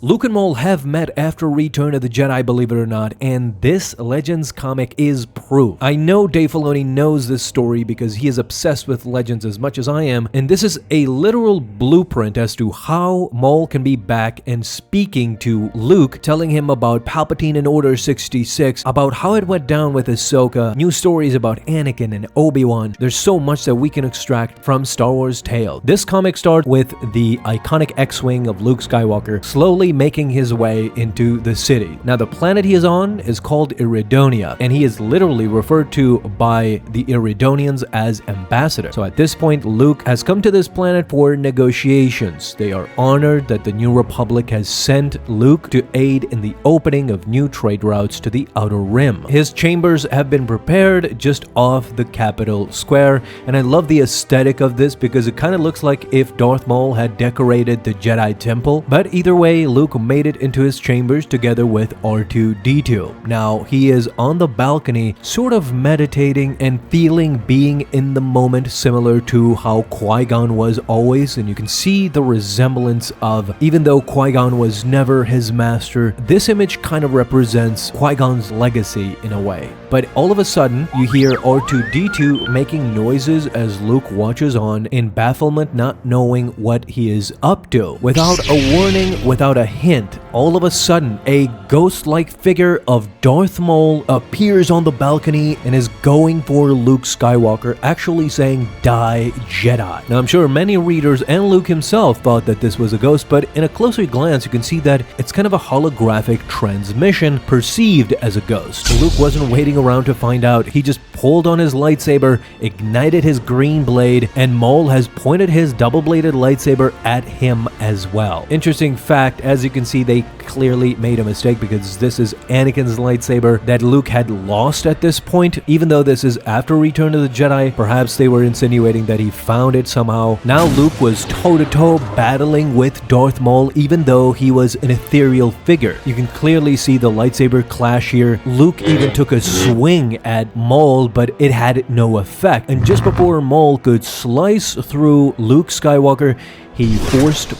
Luke and Maul have met after Return of the Jedi, believe it or not, and this Legends comic is proof. I know Dave Filoni knows this story because he is obsessed with Legends as much as I am, and this is a literal blueprint as to how Maul can be back and speaking to Luke, telling him about Palpatine in Order 66, about how it went down with Ahsoka, new stories about Anakin and Obi-Wan. There's so much that we can extract from Star Wars tale. This comic starts with the iconic X-Wing of Luke Skywalker slowly making his way into the city. Now, the planet he is on is called Iridonia, and he is literally referred to by the Iridonians as ambassador. So at this point, Luke has come to this planet for negotiations. They are honored that the New Republic has sent Luke to aid in the opening of new trade routes to the Outer Rim. His chambers have been prepared just off the capital square, and I love the aesthetic of this because it kind of looks like if Darth Maul had decorated the Jedi Temple. But either way, Luke made it into his chambers together with R2-D2. Now, he is on the balcony, sort of meditating and feeling being in the moment, similar to how Qui-Gon was always, and you can see the resemblance of, even though Qui-Gon was never his master, this image kind of represents Qui-Gon's legacy in a way. But all of a sudden, you hear R2-D2 making noises as Luke watches on in bafflement, not knowing what he is up to. Without a warning, without a hint, all of a sudden, a ghost-like figure of Darth Maul appears on the balcony and is going for Luke Skywalker, actually saying, "Die, Jedi." Now, I'm sure many readers and Luke himself thought that this was a ghost, but in a closer glance, you can see that it's kind of a holographic transmission perceived as a ghost. Luke wasn't waiting around to find out. He just pulled on his lightsaber, ignited his green blade, and Maul has pointed his double-bladed lightsaber at him as well. Interesting fact, as you can see, they clearly made a mistake because this is Anakin's lightsaber that Luke had lost at this point. Even though this is after Return of the Jedi, perhaps they were insinuating that he found it somehow. Now Luke was toe-to-toe battling with Darth Maul, even though he was an ethereal figure. You can clearly see the lightsaber clash here. Luke even took a swing at Maul, but it had no effect. And just before Maul could slice through Luke Skywalker, he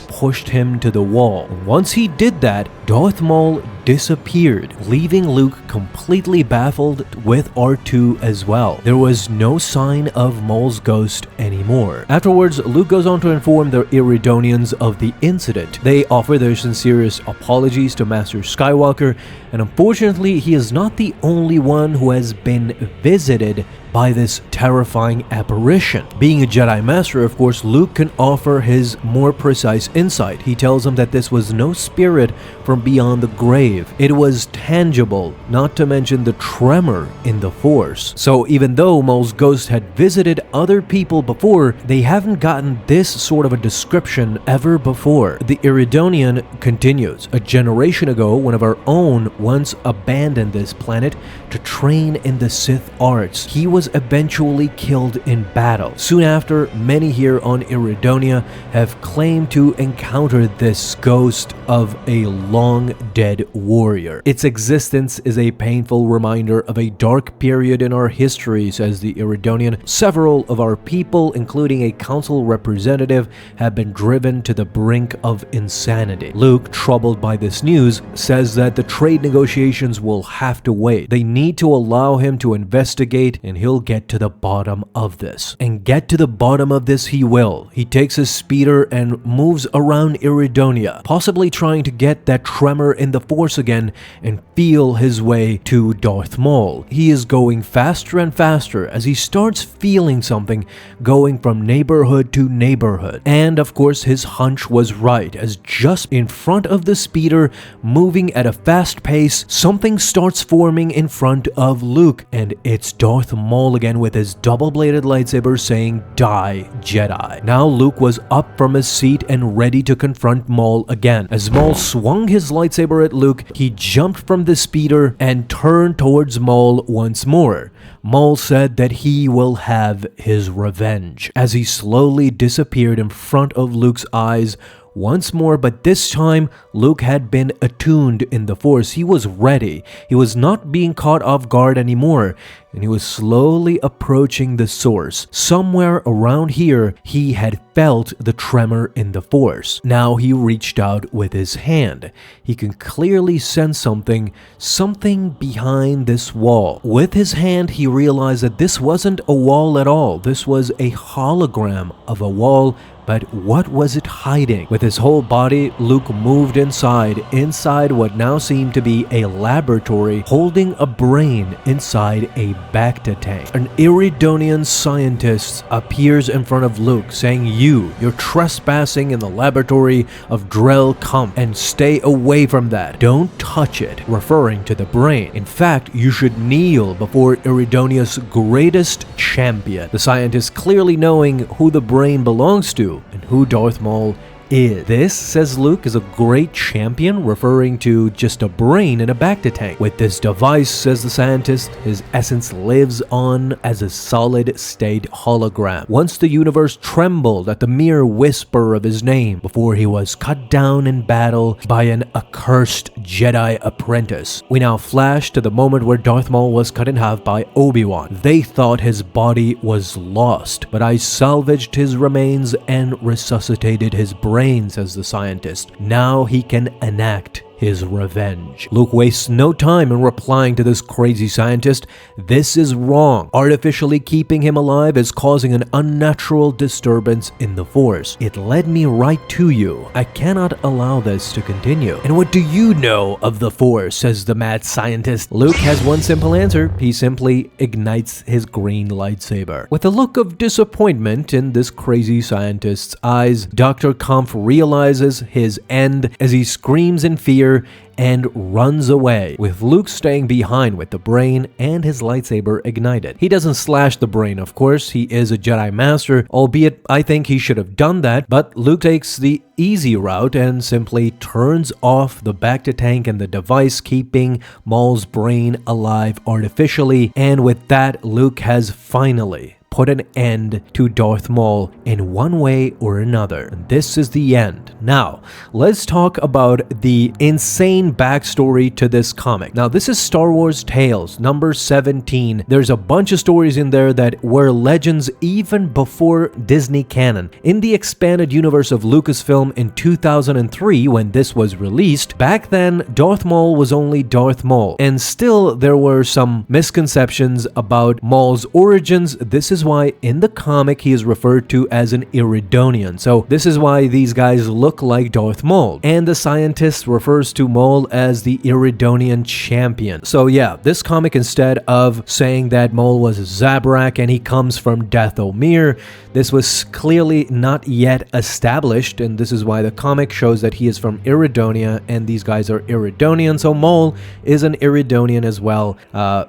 pushed him to the wall. Once he did that, Darth Maul disappeared, leaving Luke completely baffled with R2 as well. There was no sign of Maul's ghost anymore. Afterwards, Luke goes on to inform the Iridonians of the incident. They offer their sincerest apologies to Master Skywalker, and unfortunately, he is not the only one who has been visited by this terrifying apparition. Being a Jedi Master, of course, Luke can offer his more precise insight. He tells him that this was no spirit from beyond the grave. It was tangible, not to mention the tremor in the Force. So even though Maul's ghost had visited other people before, they haven't gotten this sort of a description ever before. The Iridonian continues. A generation ago, one of our own once abandoned this planet to train in the Sith arts. He was eventually killed in battle. Soon after, many here on Iridonia have claimed to encounter this ghost of a long-dead warrior. Its existence is a painful reminder of a dark period in our history, says the Iridonian. Several of our people, including a council representative, have been driven to the brink of insanity. Luke, troubled by this news, says that the trade negotiations will have to wait. They need to allow him to investigate, and he'll get to the bottom of this. And get to the bottom of this he will. He takes his speeder and moves around Iridonia, possibly trying to get that tremor in the Force again and feel his way to Darth Maul. He is going faster and faster as he starts feeling something going from neighborhood to neighborhood. And of course, his hunch was right, as just in front of the speeder, moving at a fast pace, something starts forming in front of Luke, and it's Darth Maul again with his double-bladed lightsaber saying, "Die, Jedi." Now Luke was up from his seat and ready to confront Maul again. As Maul swung his lightsaber at Luke, he jumped from the speeder and turned towards Maul once more. Maul said that he will have his revenge. As he slowly disappeared in front of Luke's eyes, once more, but this time Luke had been attuned in the Force. He was ready. He was not being caught off guard anymore, and he was slowly approaching the source. Somewhere around here, he had felt the tremor in the Force. Now he reached out with his hand. He can clearly sense something behind this wall. With his hand, he realized that this wasn't a wall at all. This was a hologram of a wall. But what was it hiding? With his whole body, Luke moved inside what now seemed to be a laboratory, holding a brain inside a Bacta tank. An Iridonian scientist appears in front of Luke, saying, You're trespassing in the laboratory of Drell. Come and stay away from that. Don't touch it," referring to the brain. "In fact, you should kneel before Iridonia's greatest champion." The scientist, clearly knowing who the brain belongs to and who Darth Maul is. This, says Luke, is a great champion, referring to just a brain in a Bacta tank. With this device, says the scientist, his essence lives on as a solid-state hologram. Once the universe trembled at the mere whisper of his name before he was cut down in battle by an accursed Jedi apprentice. We now flash to the moment where Darth Maul was cut in half by Obi-Wan. "They thought his body was lost, but I salvaged his remains and resuscitated his brain," says the scientist. "Now he can enact his revenge." Luke wastes no time in replying to this crazy scientist. "This is wrong. Artificially keeping him alive is causing an unnatural disturbance in the Force. It led me right to you. I cannot allow this to continue." "And what do you know of the Force?" says the mad scientist. Luke has one simple answer. He simply ignites his green lightsaber. With a look of disappointment in this crazy scientist's eyes, Dr. Kampf realizes his end as he screams in fear and runs away, with Luke staying behind with the brain and his lightsaber ignited. He doesn't slash the brain, of course. He is a Jedi Master, albeit I think he should have done that, but Luke takes the easy route and simply turns off the Bacta tank and the device keeping Maul's brain alive artificially, and with that, Luke has finally put an end to Darth Maul in one way or another. And this is the end. Now, let's talk about the insane backstory to this comic. Now, this is Star Wars Tales, number 17. There's a bunch of stories in there that were legends even before Disney canon. In the expanded universe of Lucasfilm in 2003, when this was released, back then, Darth Maul was only Darth Maul. And still, there were some misconceptions about Maul's origins. This is why in the comic he is referred to as an Iridonian. So this is why these guys look like Darth Maul. And the scientist refers to Maul as the Iridonian champion. So yeah, this comic, instead of saying that Maul was a Zabrak and he comes from Dathomir, this was clearly not yet established, and this is why the comic shows that he is from Iridonia and these guys are Iridonian. So Maul is an Iridonian as well.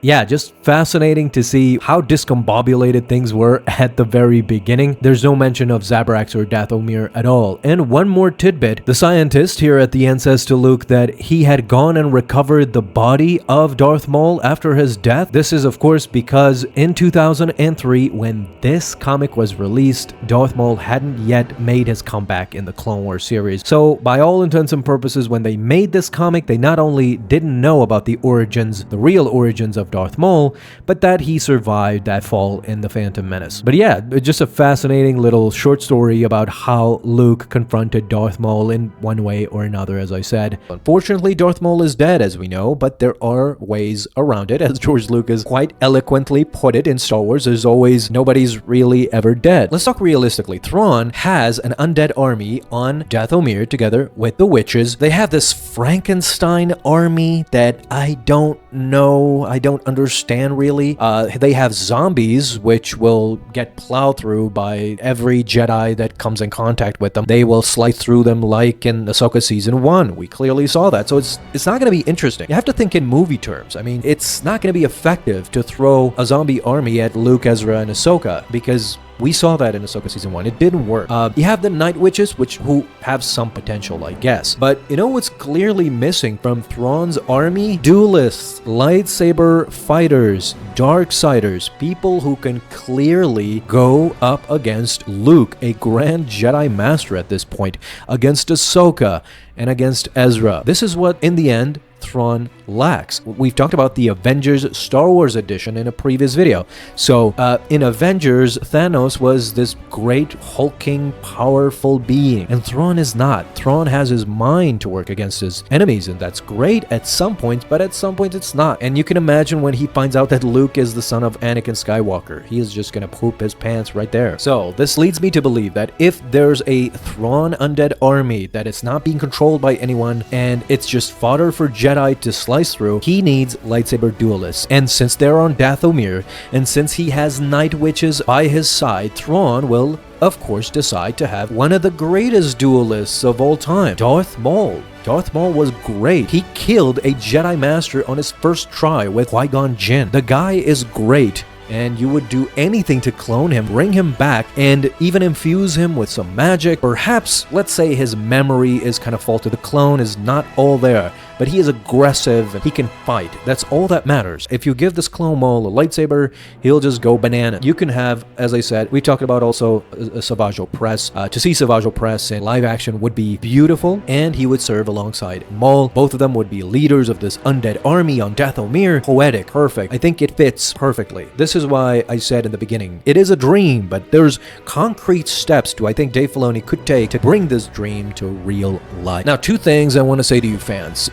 Yeah, just fascinating to see how discombobulated things were at the very beginning. There's no mention of Zabraks or Dathomir at all. And one more tidbit, the scientist here at the end says to Luke that he had gone and recovered the body of Darth Maul after his death. This is of course because in 2003, when this comic was released, Darth Maul hadn't yet made his comeback in the Clone Wars series. So by all intents and purposes, when they made this comic, they not only didn't know about the origins, the real origins of Darth Maul, but that he survived that fall in the Phantom Menace. But yeah, just a fascinating little short story about how Luke confronted Darth Maul in one way or another, as I said. Unfortunately, Darth Maul is dead, as we know, but there are ways around it. As George Lucas quite eloquently put it in Star Wars, there's always nobody's really ever dead. Let's talk realistically. Thrawn has an undead army on Dathomir together with the witches. They have this Frankenstein army that I don't know, I don't understand really. They have zombies, which will get plowed through by every Jedi that comes in contact with them. They will slice through them like in Ahsoka Season 1. We clearly saw that. So it's not going to be interesting. You have to think in movie terms. I mean, it's not going to be effective to throw a zombie army at Luke, Ezra, and Ahsoka because We saw that in Ahsoka Season 1. It didn't work. You have the Night Witches, who have some potential, I guess. But you know what's clearly missing from Thrawn's army? Duelists, lightsaber fighters, darksiders, people who can clearly go up against Luke, a Grand Jedi Master at this point, against Ahsoka, and against Ezra. This is what, in the end, Thrawn lacks. We've talked about the Avengers Star Wars edition in a previous video. So, in Avengers, Thanos was this great, hulking, powerful being, and Thrawn is not. Thrawn has his mind to work against his enemies, and that's great at some points, but at some points it's not. And you can imagine when he finds out that Luke is the son of Anakin Skywalker, he is just gonna poop his pants right there. So, this leads me to believe that if there's a Thrawn undead army that is not being controlled by anyone, and it's just fodder for Jedi to slice through, he needs lightsaber duelists. And since they're on Dathomir, and since he has Night Witches by his side, Thrawn will, of course, decide to have one of the greatest duelists of all time, Darth Maul. Darth Maul was great. He killed a Jedi Master on his first try with Qui-Gon Jinn. The guy is great, and you would do anything to clone him, bring him back, and even infuse him with some magic. Perhaps, let's say his memory is kind of faulty. The clone is not all there, but he is aggressive and he can fight. That's all that matters. If you give this clone Maul a lightsaber, he'll just go banana. You can have, as I said, we talked about also a Savage Opress. To see Savage Opress in live action would be beautiful, and he would serve alongside Maul. Both of them would be leaders of this undead army on Dathomir. Poetic, perfect. I think it fits perfectly. This is why I said in the beginning, it is a dream, but there's concrete steps I think Dave Filoni could take to bring this dream to real life. Now, two things I want to say to you fans.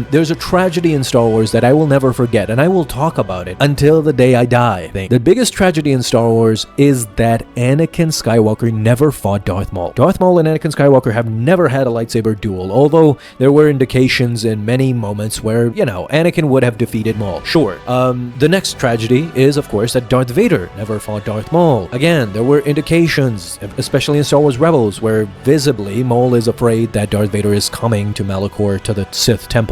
There's a tragedy in Star Wars that I will never forget, and I will talk about it until the day I die. The biggest tragedy in Star Wars is that Anakin Skywalker never fought Darth Maul. Darth Maul and Anakin Skywalker have never had a lightsaber duel, although there were indications in many moments where, you know, Anakin would have defeated Maul. Sure. The next tragedy is, of course, that Darth Vader never fought Darth Maul. Again, there were indications, especially in Star Wars Rebels, where visibly Maul is afraid that Darth Vader is coming to Malachor, to the Sith Temple.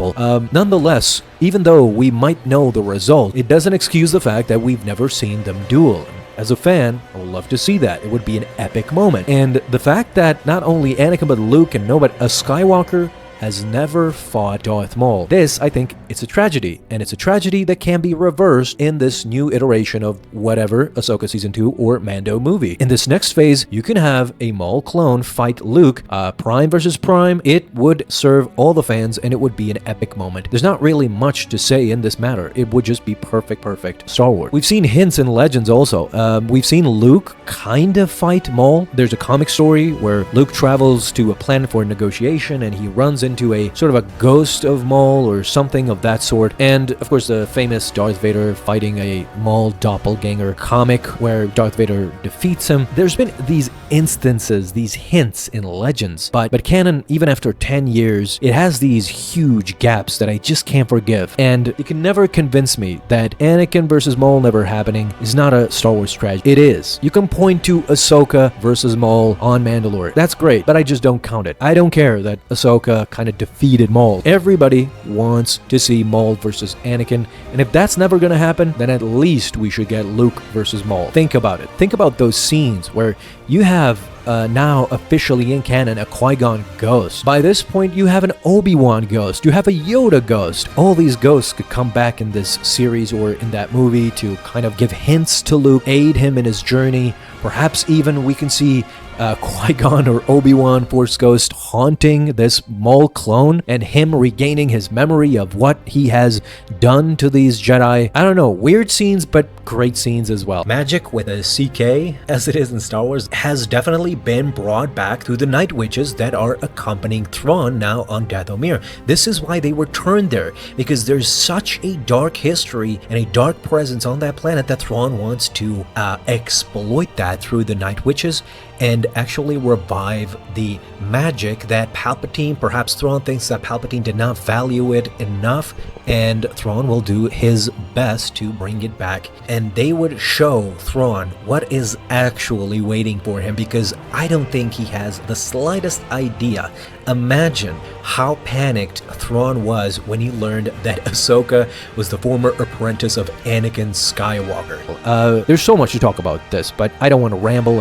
Nonetheless, even though we might know the result, it doesn't excuse the fact that we've never seen them duel. As a fan, I would love to see that. It would be an epic moment. And the fact that not only Anakin but Luke and a Skywalker has never fought Darth Maul. This, I think, it's a tragedy, and it's a tragedy that can be reversed in this new iteration of whatever Ahsoka Season 2 or Mando movie. In this next phase, you can have a Maul clone fight Luke, Prime versus Prime. It would serve all the fans, and it would be an epic moment. There's not really much to say in this matter. It would just be perfect Star Wars. We've seen hints in Legends also. We've seen Luke kind of fight Maul. There's a comic story where Luke travels to a planet for a negotiation, and he runs into a sort of a ghost of Maul or something of that sort. And of course the famous Darth Vader fighting a Maul doppelganger comic where Darth Vader defeats him. There's been these instances, these hints in Legends, but canon, even after 10 years, it has these huge gaps that I just can't forgive. And you can never convince me that Anakin versus Maul never happening is not a Star Wars tragedy. It is. You can point to Ahsoka versus Maul on Mandalore. That's great, but I just don't count it. I don't care that Ahsoka kind of defeated Maul. Everybody wants to see Maul versus Anakin, and if that's never gonna happen, then at least we should get Luke versus Maul. Think about it. Think about those scenes where you have now officially in canon a Qui-Gon ghost. By this point, you have an Obi-Wan ghost. You have a Yoda ghost. All these ghosts could come back in this series or in that movie to kind of give hints to Luke, aid him in his journey. Perhaps even we can see Qui-Gon or Obi-Wan Force Ghost haunting this Maul clone and him regaining his memory of what he has done to these Jedi. I don't know, weird scenes, but great scenes as well. Magic with a CK, as it is in Star Wars, has definitely been brought back through the Night Witches that are accompanying Thrawn now on Dathomir. This is why they were turned there, because there's such a dark history and a dark presence on that planet that Thrawn wants to exploit that through the Night Witches. And and actually revive the magic that Palpatine, perhaps Thrawn thinks that Palpatine did not value it enough, and Thrawn will do his best to bring it back. And they would show Thrawn what is actually waiting for him, because I don't think he has the slightest idea. Imagine how panicked Thrawn was when he learned that Ahsoka was the former apprentice of Anakin Skywalker. There's so much to talk about this, but I don't want to ramble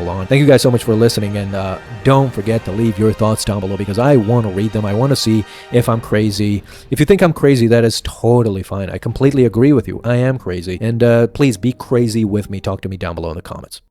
on. Thank you guys so much for listening, and don't forget to leave your thoughts down below, because I want to read them. I want to see if I'm crazy. If you think I'm crazy, that is totally fine. I completely agree with you. I am crazy, and please be crazy with me. Talk to me down below in the comments.